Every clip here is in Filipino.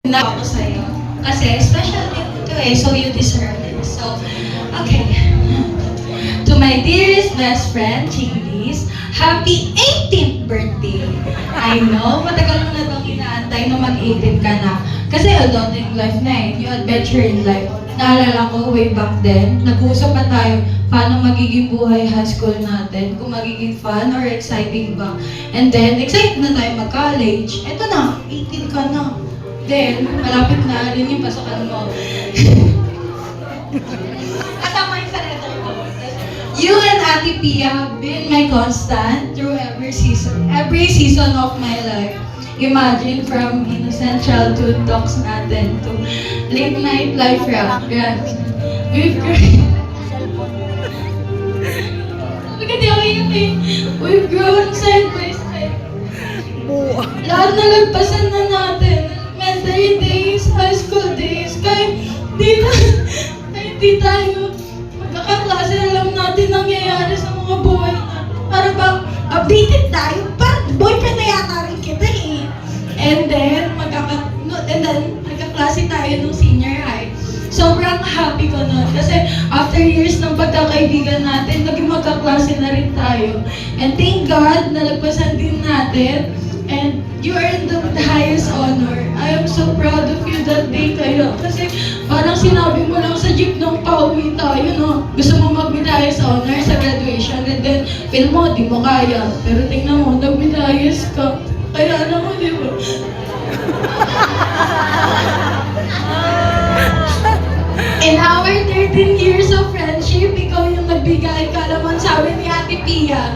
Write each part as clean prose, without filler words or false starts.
na ako sa'yo. Kasi special din ito so you deserve it. So, okay. To my dearest best friend, Chili's, happy 18th birthday! I know, matagal mo na bang inaantay na mag-18 ka na. Kasi adulting life na new adventure in life. Naalala ko way back then, nag-uusap pa tayo paano magiging buhay high school natin, kung magiging fun or exciting ba. And then, excited na tayo mag-college. Eto na, 18 ka na. Then, malapit na rin yung pasukan mo. Kasama yung sa letter ko. You and Ate Pia have been my constant through every season of my life. Imagine from innocent childhood talks natin to late night life rap. We've grown side by side. Lahat na nagpasan na natin. Elementary days, high school days, kahit di tayo magkakaklase, alam natin nangyayari sa mga buhay natin. Para bang updated tayo? Parang boyfriend na yata rin kita eh. And then, magkaklase tayo nung senior high. Sobrang happy ko nun kasi after years ng pagkakaibigan natin, naging magkaklase na rin tayo. And thank God, nalagpasan din natin. And you earned the highest honor. I am so proud of you that day kayo. Kasi parang sinabi mo lang sa jeep nung pauwi tayo, no? Gusto mo mag-medallas honor sa graduation. And then, feel mo, di mo kaya. Pero tingnan mo, nag-medallas ka. Kaya alam mo, di ba? In our 13 years of friendship, ikaw yung nagbigay kaalaman sa amin ni Ate Pia.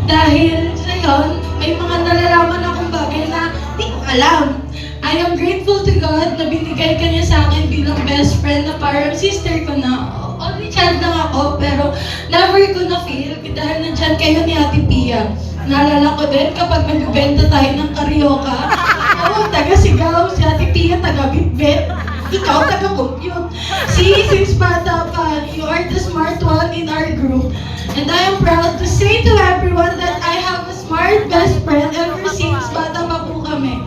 Dahil sa yon, may mga nalalaman akong bagay na di ko alam. I am grateful to God na binigay ka niya sa akin bilang best friend na parang sister ko na. Only child lang ako, pero never ko na feel dahil nandyan kayo ni Ate Pia. Naalala ko din kapag nagbibenta tayo ng karyoka. Oo, taga-sigaw. Si Ate Pia taga-bitbit. Ikaw taga-compute. See, since bata pa, you are the smart one in our group. And I am proud to say to everyone that I have a smart best friend ever since bata pa po kami.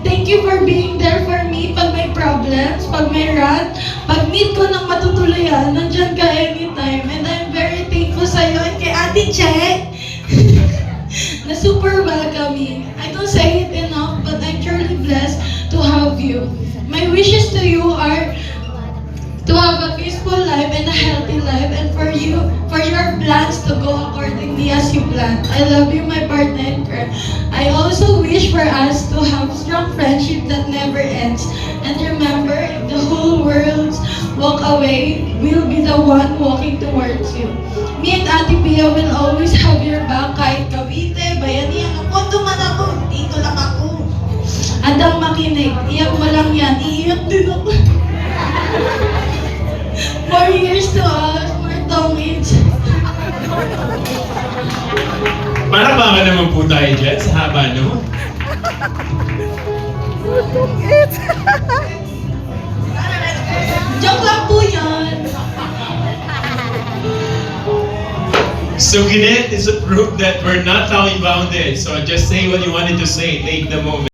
Thank you for being there for me pag may problems, pag may rant, pag need ko ng matutuluyan, nandyan ka anytime. And I'm very thankful sa'yo and kay Ate Che na super welcoming. I don't say it enough, but I'm truly blessed to have you. My wishes to you are to have a peaceful life and a healthy life, and for your plans to go accordingly as you plan. I love you, my partner in crime. I also wish for us to have strong friendship that never ends. And remember, if the whole world walk away, we'll be the one walking towards you. Me and Ate Pia will always have your back kahit Cavite, Bayanihan, Kondo man ako, dito lang ako. Andang makinig, iyak mo lang yan, iiyak din ako. More years to us, more tongues. Para baka naman po tayo dyan sa haba, no? Joke lang po yan. So Kinet is a proof that we're not time bounded. So just say what you wanted to say. Take the moment.